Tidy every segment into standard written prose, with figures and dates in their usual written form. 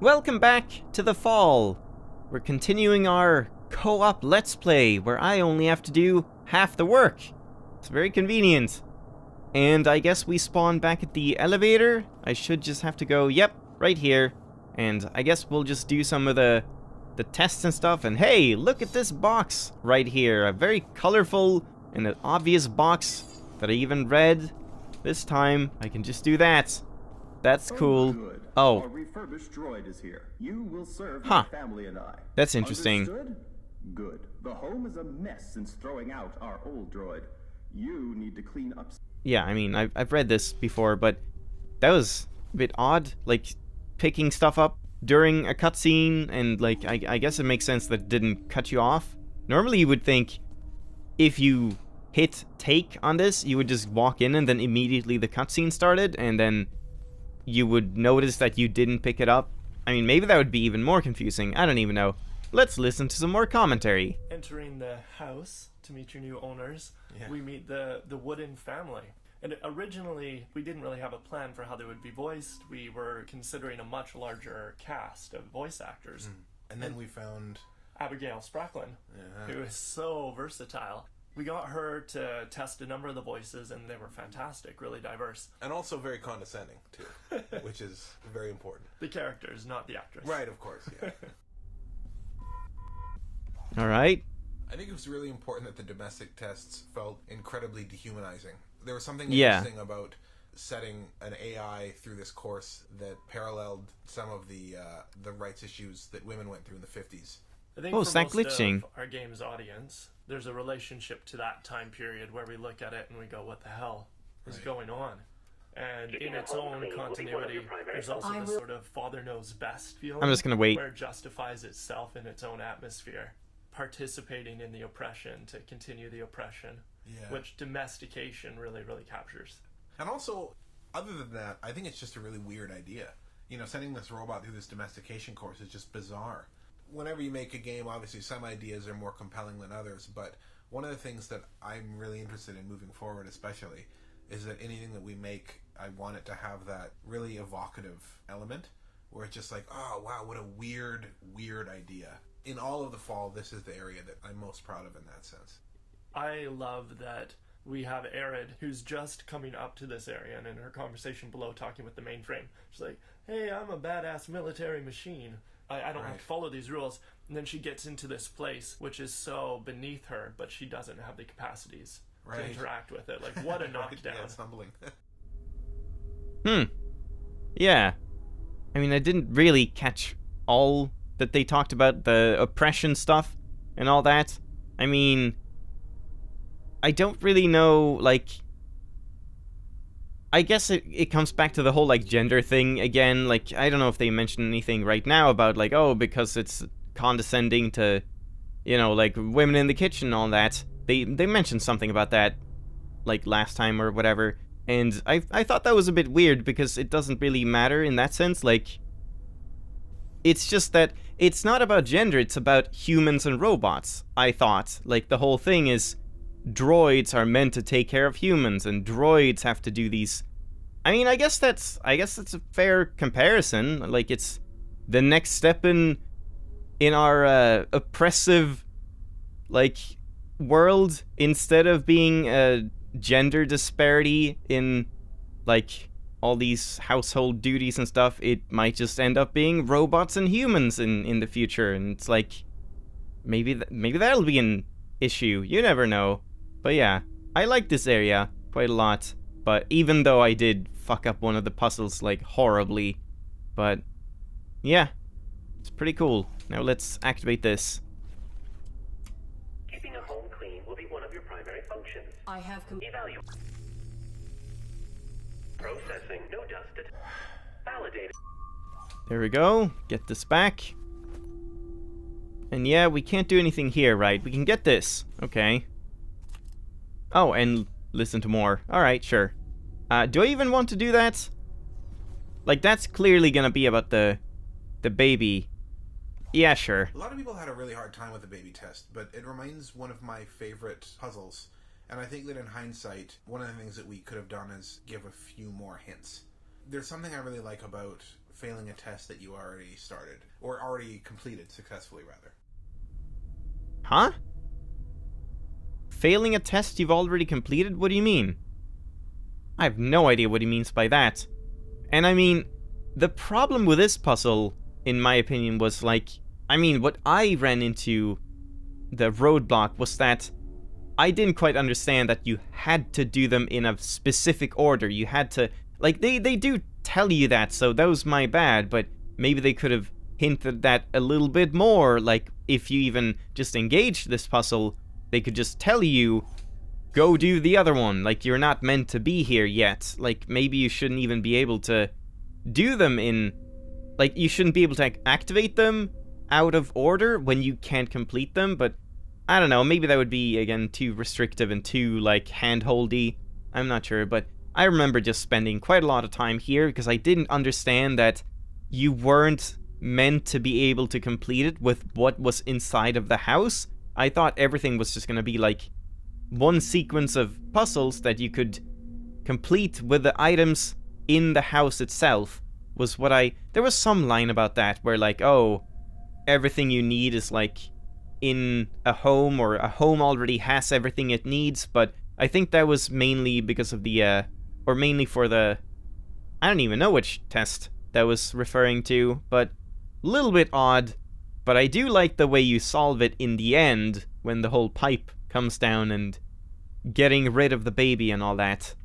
Welcome back to the fall. We're continuing our co-op let's play where I only have to do half the work. It's very convenient. And I guess we spawn back at the elevator. I should just have to go, yep, right here. And I guess we'll just do some of the tests and stuff. And hey, look at this box right here. A very colorful and an obvious box that I even read. This time, I can just do that. That's cool. Good. Oh. Our refurbished droid is here. You will serve Huh. my family and I. That's interesting. Understood? Good. The home is a mess since throwing out our old droid. You need to clean up. Yeah, I mean, I've read this before, but that was a bit odd, like, picking stuff up during a cutscene, and, like, I guess it makes sense that it didn't cut you off. Normally you would think if you hit take on this, you would just walk in and then immediately the cutscene started, and then you would notice that you didn't pick it up. I mean, maybe that would be even more confusing. I don't even know. Let's listen to some more commentary. Entering the house to meet your new owners, we meet the Wooden family. And originally, we didn't really have a plan for how they would be voiced. We were considering a much larger cast of voice actors. And then we found Abigail Spracklin, who is so versatile. We got her to test a number of the voices, and they were fantastic, really diverse. and also very condescending too, which is very important. The characters, not the actress. Right, of course. Yeah. Alright. I think it was really important that the domestic tests felt incredibly dehumanizing. There was something Yeah. interesting about setting an AI through this course that paralleled some of the rights issues that women went through in the 50s. I think Oh, for is that most glitching? of our game's audience, there's a relationship to that time period where we look at it and we go, what the hell is going on? And in its own continuity, there's also this sort of father knows best feeling. I'm just gonna wait. Where it justifies itself in its own atmosphere, participating in the oppression to continue the oppression, Yeah. which domestication really, really captures. And also, other than that, I think it's just a really weird idea. You know, sending this robot through this domestication course is just bizarre. Whenever you make a game, obviously some ideas are more compelling than others, but one of the things that I'm really interested in moving forward especially is that anything that we make, I want it to have that really evocative element where it's just like, oh wow, what a weird idea. In all of the fall, this is the area that I'm most proud of in that sense. I love that we have Arid, who's just coming up to this area, and in her conversation below talking with the mainframe, she's like, hey, I'm a badass military machine. I don't have to follow these rules. And then she gets into this place, which is so beneath her, but she doesn't have the capacities to interact with it. Like, what a knockdown. Yeah, it's humbling. Yeah. I mean, I didn't really catch all that they talked about, the oppression stuff and all that. I mean, I don't really know, like, I guess it comes back to the whole, like, gender thing again. Like, I don't know if they mentioned anything right now about, like, oh, because it's condescending to, you know, like, women in the kitchen and all that. They mentioned something about that, like, last time or whatever. And I thought that was a bit weird because it doesn't really matter in that sense. Like, it's just that it's not about gender, it's about humans and robots, I thought. Like, the whole thing is droids are meant to take care of humans, and droids have to do these. I mean, I guess that's a fair comparison. Like, it's the next step in our oppressive, like, world. Instead of being a gender disparity in, like, all these household duties and stuff, it might just end up being robots and humans in the future. And it's like, maybe that'll be an issue. You never know. But yeah, I like this area quite a lot. But even though I did fuck up one of the puzzles, like, horribly. But yeah, it's pretty cool. Now let's activate this. Keeping a home clean will be one of your primary functions. I have Evaluate. Processing. No dust. Validated. There we go. Get this back. And yeah, we can't do anything here, right? We can get this. Okay. Oh, and listen to more. Alright, sure. Do I even want to do that? Like, that's clearly gonna be about the baby. Yeah, sure. A lot of people had a really hard time with the baby test, but it remains one of my favorite puzzles. And I think that in hindsight, one of the things that we could have done is give a few more hints. There's something I really like about failing a test that you already started, or already completed successfully, rather. Huh? Failing a test you've already completed? What do you mean? I have no idea what he means by that. And I mean, the problem with this puzzle, in my opinion, was like, I mean, what I ran into the roadblock was that I didn't quite understand that you had to do them in a specific order. You had to, like, they do tell you that, so that was my bad, but maybe they could have hinted that a little bit more. Like, if you even just engaged this puzzle, they could just tell you, go do the other one. Like, you're not meant to be here yet. Like, maybe you shouldn't even be able to do them in, like, you shouldn't be able to activate them out of order when you can't complete them, but I don't know, maybe that would be, again, too restrictive and too, like, hand-holdy. I'm not sure, but I remember just spending quite a lot of time here because I didn't understand that you weren't meant to be able to complete it with what was inside of the house. I thought everything was just gonna be, like, one sequence of puzzles that you could complete with the items in the house itself, was what there was some line about that where, like, oh, everything you need is, like, in a home, or a home already has everything it needs, but I think that was mainly because of the, or mainly for the, I don't even know which test that was referring to, but a little bit odd, but I do like the way you solve it in the end, when the whole pipe comes down and getting rid of the baby and all that.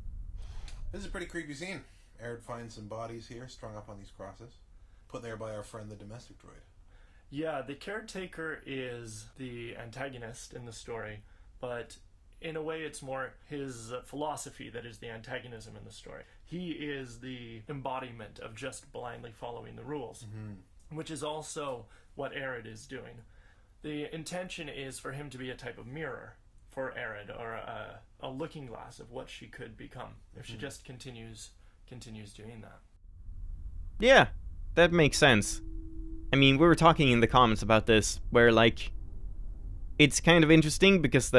This is a pretty creepy scene. Arid finds some bodies here strung up on these crosses, put there by our friend the domestic droid. Yeah, the caretaker is the antagonist in the story, but in a way it's more his philosophy that is the antagonism in the story. He is the embodiment of just blindly following the rules, which is also what Arid is doing. The intention is for him to be a type of mirror for Arid, or a looking glass of what she could become if she just continues doing that. Yeah, that makes sense. I mean, we were talking in the comments about this, where, like, it's kind of interesting because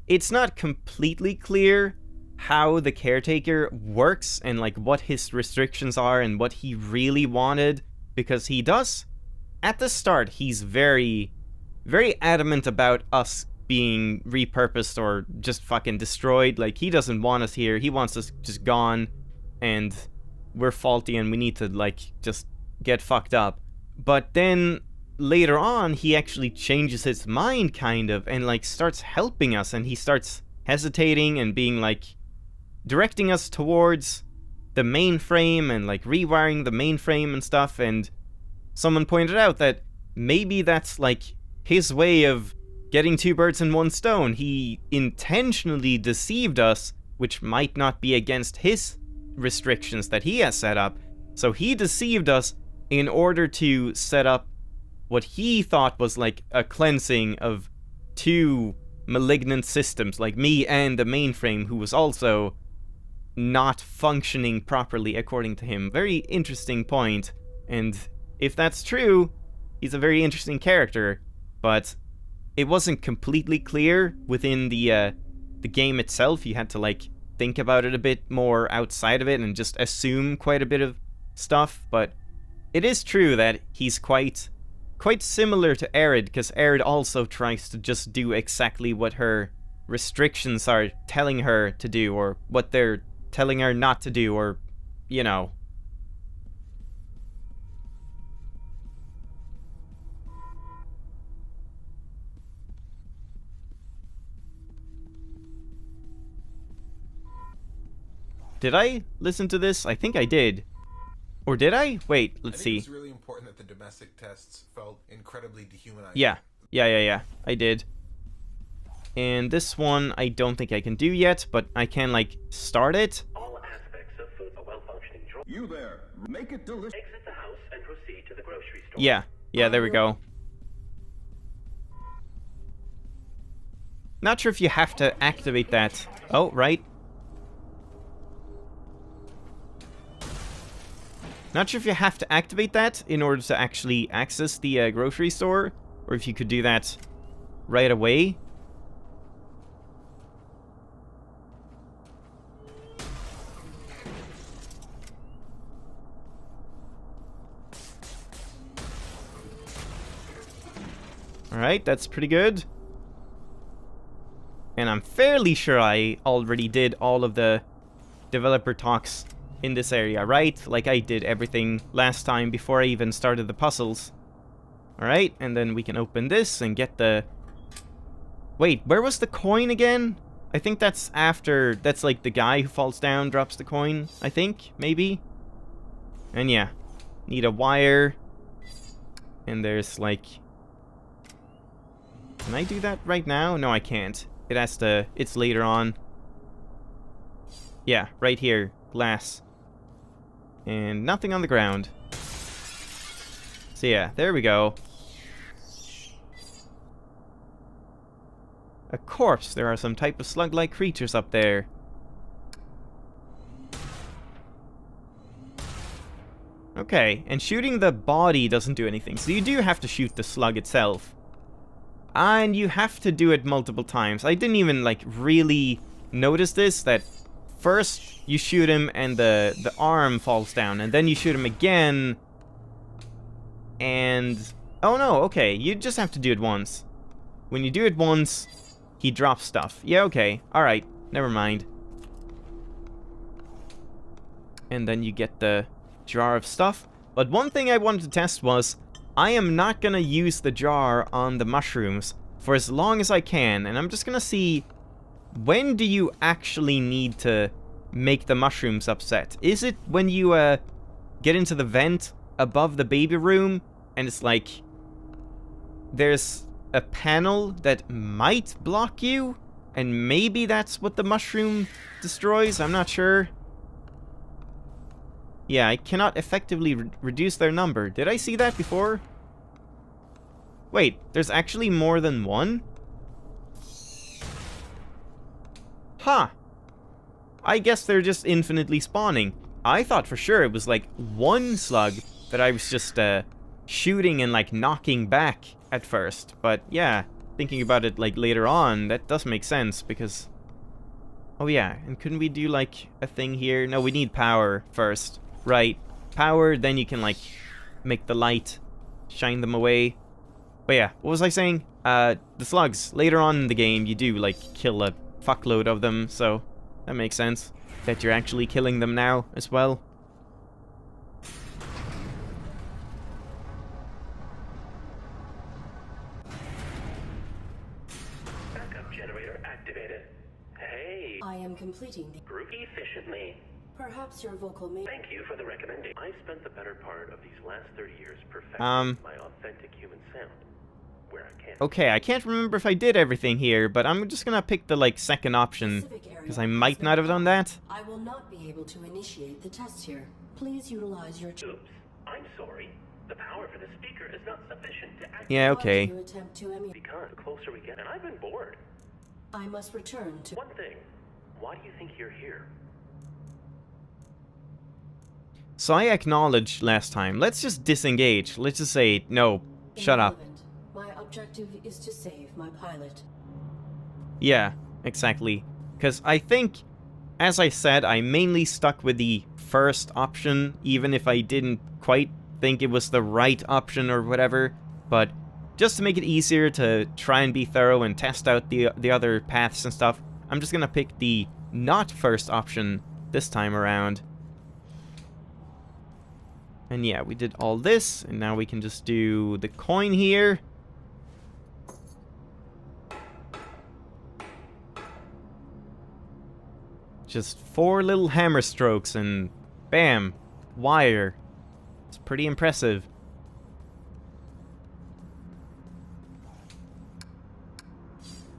it's not completely clear how the caretaker works and, like, what his restrictions are and what he really wanted, because he does, at the start, he's very, very adamant about us being repurposed or just fucking destroyed. Like, he doesn't want us here, he wants us just gone, and we're faulty and we need to, like, just get fucked up. But then later on, he actually changes his mind, kind of, and, like, starts helping us, and he starts hesitating and being, like, directing us towards the mainframe and, like, rewiring the mainframe and stuff. And someone pointed out that maybe that's, like, his way of getting two birds in one stone. He intentionally deceived us, which might not be against his restrictions that he has set up. So he deceived us in order to set up what he thought was, like, a cleansing of two malignant systems, like me and the mainframe, who was also not functioning properly according to him. Very interesting point, and if that's true, he's a very interesting character, but it wasn't completely clear within the game itself. You had to, like, think about it a bit more outside of it and just assume quite a bit of stuff. But it is true that he's quite similar to Arid, because Arid also tries to just do exactly what her restrictions are telling her to do, or what they're telling her not to do, or, you know. Did I listen to this? I think I did. Or did I? Wait, let's see. It's really important that the domestic tests felt incredibly dehumanizing. Yeah, I did. And this one, I don't think I can do yet, but I can, like, start it. All aspects of food a well-functioning droid. You there, make it delicious. Exit the house and proceed to the grocery store. Yeah, there we go. Not sure if you have to activate that. Oh, right. Not sure if you have to activate that in order to actually access the grocery store, or if you could do that right away. Alright, that's pretty good. And I'm fairly sure I already did all of the developer talks in this area, right? Like I did everything last time before I even started the puzzles. Alright, and then we can open this and get the... Wait, where was the coin again? I think that's after... That's like the guy who falls down drops the coin, I think, maybe? And yeah, need a wire. And there's like... Can I do that right now? No, I can't. It has to... It's later on. Yeah, right here. Glass. And nothing on the ground. So yeah, there we go. A corpse. There are some type of slug-like creatures up there. Okay, and shooting the body doesn't do anything. So you do have to shoot the slug itself. And you have to do it multiple times. I didn't even, like, really notice this, that first you shoot him and the arm falls down, and then you shoot him again, and... Oh no, okay, you just have to do it once. When you do it once, he drops stuff. Yeah, okay, alright, never mind. And then you get the jar of stuff. But one thing I wanted to test was, I am not gonna use the jar on the mushrooms for as long as I can, and I'm just gonna see, when do you actually need to make the mushrooms upset? Is it when you get into the vent above the baby room, and it's like, there's a panel that might block you, and maybe that's what the mushroom destroys? I'm not sure. Yeah, I cannot effectively reduce their number. Did I see that before? Wait, there's actually more than one? Huh. I guess they're just infinitely spawning. I thought for sure it was like one slug that I was just shooting and like knocking back at first. But yeah, thinking about it like later on, that does make sense because... Oh yeah, and couldn't we do like a thing here? No, we need power first. Right, power, then you can like make the light shine them away. But yeah, what was I saying? The slugs, later on in the game you do like kill a fuckload of them, so that makes sense that you're actually killing them now as well. Backup generator activated. Hey, I am completing the... groove efficiently. Perhaps your vocal may... Thank you for the recommendation. I've spent the better part of these last 30 years perfecting my authentic human sound. Where I can. Okay, I can't remember if I did everything here, but I'm just gonna pick the like second option because I might not have done that. I will not be able to initiate the test here. Please utilize your... Oops. I'm sorry. The power for the speaker is not sufficient to activate. Yeah, Why do okay. you attempt to emulate? Because the closer we get, and I've been bored. I must return to... One thing. Why do you think you're here? So I acknowledged last time. Let's just disengage. Let's just say, no, shut up. Irrelevant. My objective is to save my pilot. Yeah, exactly. Because I think, as I said, I mainly stuck with the first option, even if I didn't quite think it was the right option or whatever. But just to make it easier to try and be thorough and test out the other paths and stuff, I'm just gonna pick the not first option this time around. And yeah, we did all this, and now we can just do the coin here. Just 4 little hammer strokes and bam, wire. It's pretty impressive.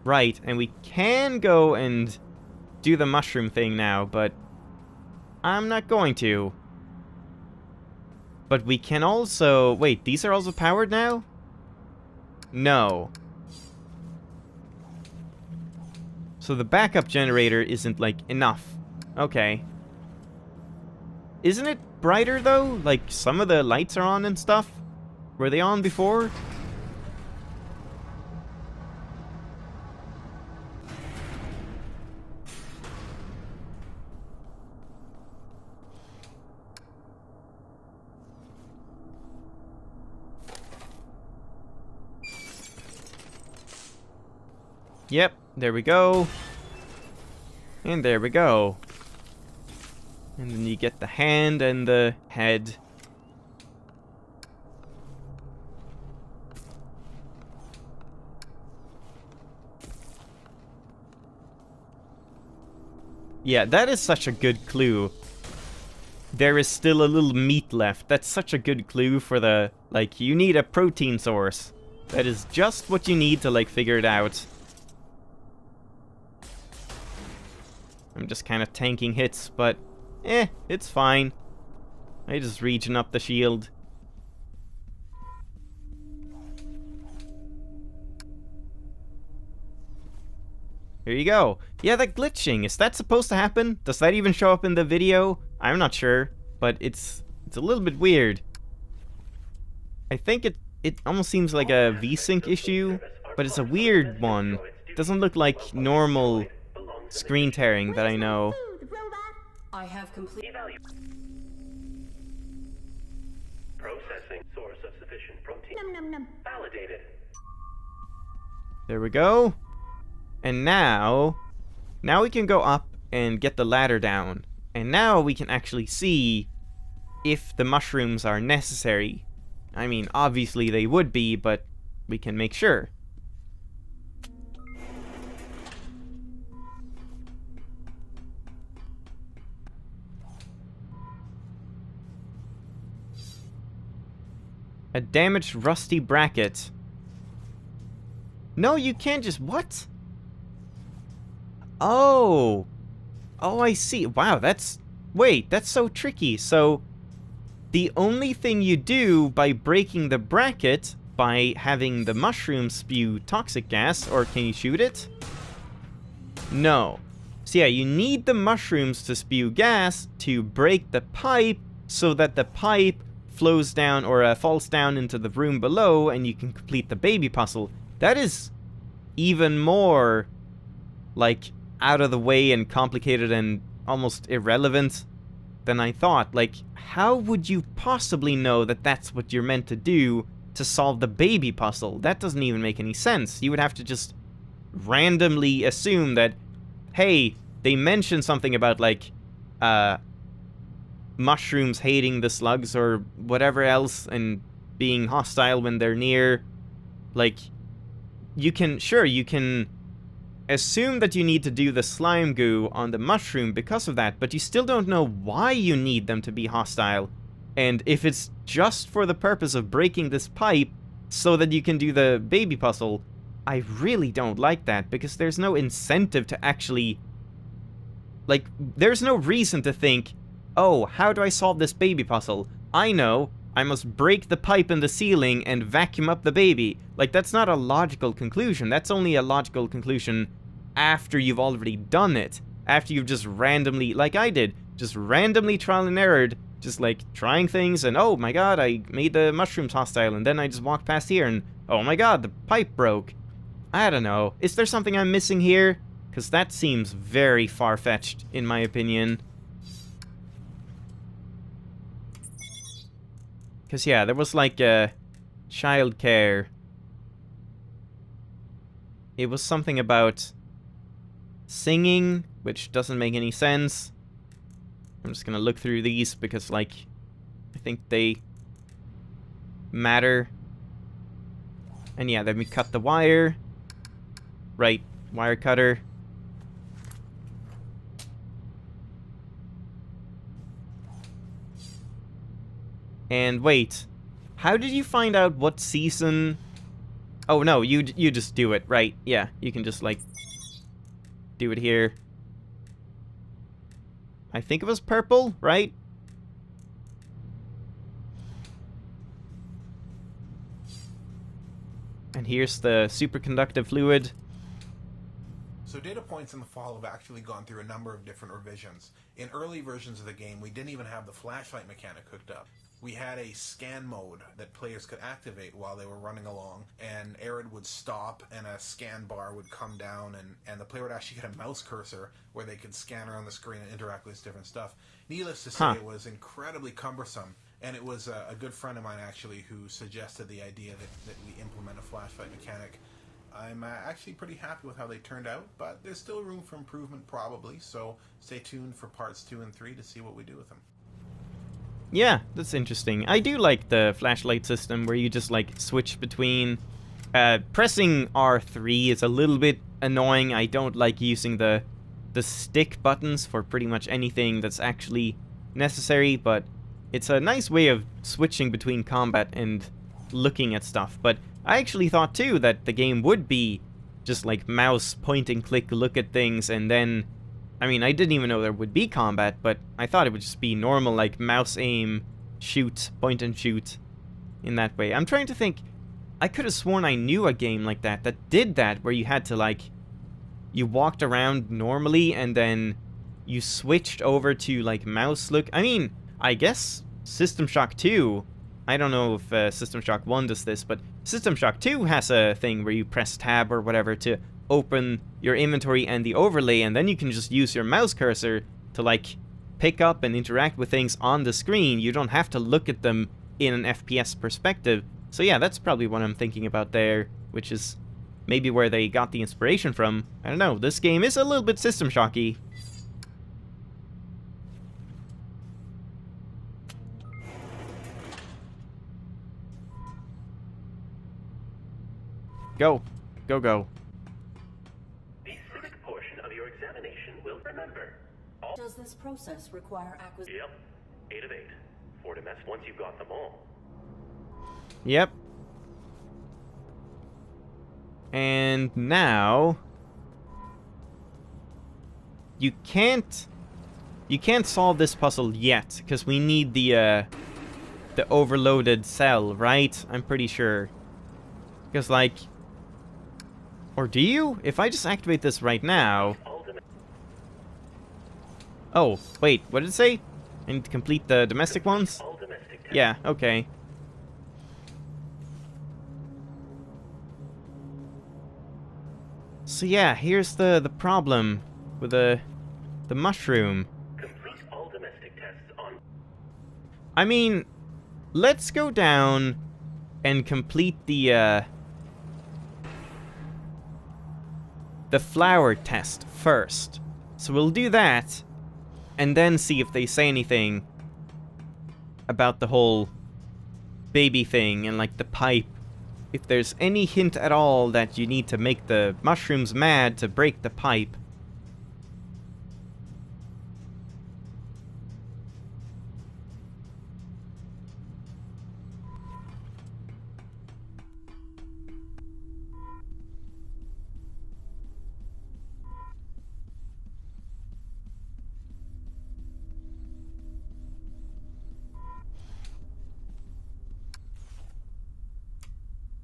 Right, and we can go and do the mushroom thing now, but I'm not going to. But we can also... Wait, these are also powered now? No. So the backup generator isn't, like, enough. Okay. Isn't it brighter, though? Like, some of the lights are on and stuff? Were they on before? Yep, there we go. And there we go. And then you get the hand and the head. Yeah, that is such a good clue. There is still a little meat left. That's such a good clue for the, like, you need a protein source. That is just what you need to, like, figure it out. I'm just kind of tanking hits, but, it's fine. I just regen up the shield. Here you go. Yeah, that glitching, is that supposed to happen? Does that even show up in the video? I'm not sure, but it's a little bit weird. I think it almost seems like a VSync issue, but it's a weird one. It doesn't look like normal screen tearing that I know. I have complete. Processing source of sufficient protein. Validated. There we go. And now we can go up and get the ladder down. And now we can actually see if the mushrooms are necessary. I mean, obviously they would be, but we can make sure. A damaged rusty bracket. No, you can't just... What? Oh! Oh, I see. Wow, that's... Wait, that's so tricky. So, the only thing you do by breaking the bracket, by having the mushroom spew toxic gas, or can you shoot it? No. So yeah, you need the mushrooms to spew gas to break the pipe, so that the pipe flows down, or falls down into the room below, and you can complete the baby puzzle. That is even more, like, out of the way and complicated and almost irrelevant than I thought. Like, how would you possibly know that that's what you're meant to do to solve the baby puzzle? That doesn't even make any sense. You would have to just randomly assume that, hey, they mentioned something about, like, mushrooms hating the slugs or whatever else and being hostile when they're near. Like, you can assume that you need to do the slime goo on the mushroom because of that, but you still don't know why you need them to be hostile. And if it's just for the purpose of breaking this pipe so that you can do the baby puzzle, I really don't like that, because there's no incentive to actually... Like, there's no reason to think, oh, how do I solve this baby puzzle? I know, I must break the pipe in the ceiling and vacuum up the baby. Like, that's not a logical conclusion. That's only a logical conclusion after you've already done it. After you've just randomly, like I did, just randomly trial and errored, just like trying things, and oh my god, I made the mushrooms hostile, and then I just walked past here, and oh my god, the pipe broke. I don't know. Is there something I'm missing here? Because that seems very far-fetched, in my opinion. Because, yeah, there was, like, childcare. It was something about singing, which doesn't make any sense. I'm just gonna look through these because, like, I think they matter. And, yeah, then we cut the wire. Right, wire cutter. And wait, how did you find out what season? Oh no, you just do it, right? Yeah, you can just like do it here. I think it was purple, right? And here's the superconductive fluid. So Data Points in the fall have actually gone through a number of different revisions. In early versions of the game, we didn't even have the flashlight mechanic hooked up. We had a scan mode that players could activate while they were running along, and Arid would stop and a scan bar would come down, and the player would actually get a mouse cursor where they could scan around the screen and interact with different stuff. Needless to say, it was incredibly cumbersome, and it was a good friend of mine actually who suggested the idea that we implement a flashlight mechanic. I'm actually pretty happy with how they turned out, but there's still room for improvement probably, so stay tuned for parts 2 and 3 to see what we do with them. Yeah, that's interesting. I do like the flashlight system where you just like switch between. Pressing R3 is a little bit annoying. I don't like using the stick buttons for pretty much anything that's actually necessary, but it's a nice way of switching between combat and looking at stuff. But I actually thought too that the game would be just like mouse point and click, look at things, and then, I mean, I didn't even know there would be combat, but I thought it would just be normal, like mouse aim, shoot, point and shoot in that way. I'm trying to think, I could have sworn I knew a game like that did that, where you had to like, you walked around normally and then you switched over to like mouse look. I mean, I guess System Shock 2, I don't know if System Shock 1 does this, but System Shock 2 has a thing where you press tab or whatever to open your inventory and the overlay, and then you can just use your mouse cursor to like pick up and interact with things on the screen. You don't have to look at them in an FPS perspective. So yeah, that's probably what I'm thinking about there, which is maybe where they got the inspiration from. I don't know, this game is a little bit System Shocky. Go. Go, go. The civic portion of your examination will remember. Does this process require acquisition? Yep. 8 of 8. 4 domestic once you've got them all. Yep. And now you can't solve this puzzle yet because we need the overloaded cell, right? I'm pretty sure. Because like, or do you? If I just activate this right now. Oh, wait, what did it say? I need to complete the domestic ones? All domestic tests. Yeah, okay. So yeah, here's the problem with the mushroom. Complete all domestic tests on. I mean, let's go down and complete the flower test first. So we'll do that, and then see if they say anything about the whole baby thing and like the pipe. If there's any hint at all that you need to make the mushrooms mad to break the pipe.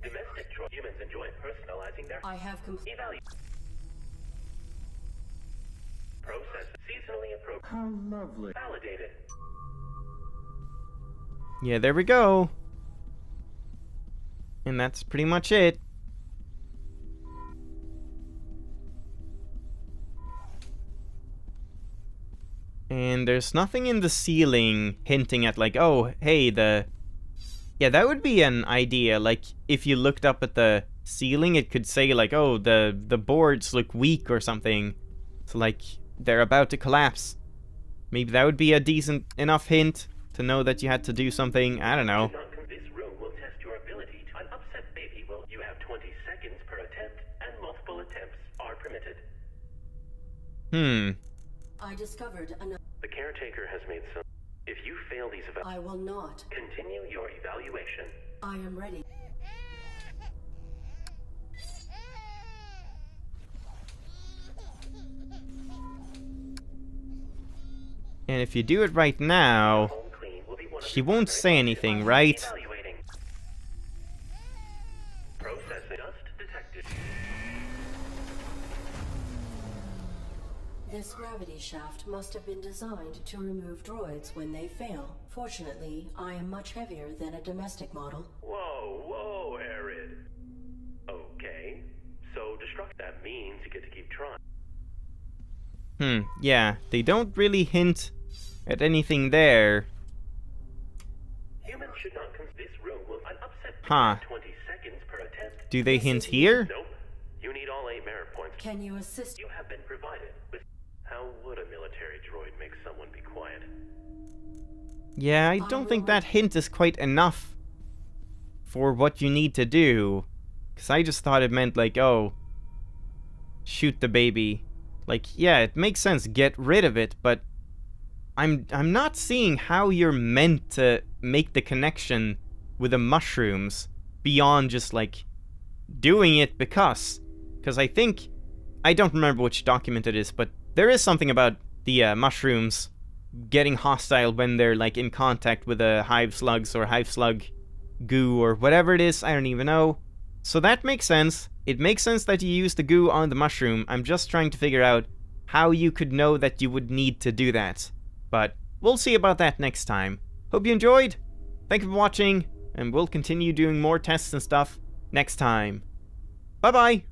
Domestic choice. Humans enjoy personalizing their I have evaluation. Process seasonally appropriate. How lovely. Validated. Yeah, there we go. And that's pretty much it. And there's nothing in the ceiling hinting at like, oh, hey, yeah, that would be an idea. Like, if you looked up at the ceiling, it could say like, oh, the boards look weak or something. So like, they're about to collapse. Maybe that would be a decent enough hint to know that you had to do something. I don't know. This room will test your ability to an upset baby. Will you have 20 seconds per attempt, and multiple attempts are permitted. I discovered another. The caretaker has made some. If you fail these I will not. continue your evaluation. I am ready. And if you do it right now, Home clean will be one of she the won't primary say anything, right? evaluating. Process dust detected. This gravity shaft must have been designed to remove droids when they fail. Fortunately, I am much heavier than a domestic model. Whoa, Arid. Okay. So destruct that means you get to keep trying. Yeah, they don't really hint at anything there. Humans should not this room will an upset Huh. 20 seconds per attempt. Do they hint here? Nope. Can you assist? You have been provided with... How would a military droid make someone be quiet? Yeah, I don't think that hint is quite enough for what you need to do. Because I just thought it meant like, oh, shoot the baby. Like, yeah, it makes sense, get rid of it, but I'm not seeing how you're meant to make the connection with the mushrooms beyond just, like, doing it because I think, I don't remember which document it is, but there is something about the mushrooms getting hostile when they're, like, in contact with the hive slugs or hive slug goo or whatever it is, I don't even know. So that makes sense. It makes sense that you use the goo on the mushroom. I'm just trying to figure out how you could know that you would need to do that. But we'll see about that next time. Hope you enjoyed. Thank you for watching, and we'll continue doing more tests and stuff next time. Bye-bye!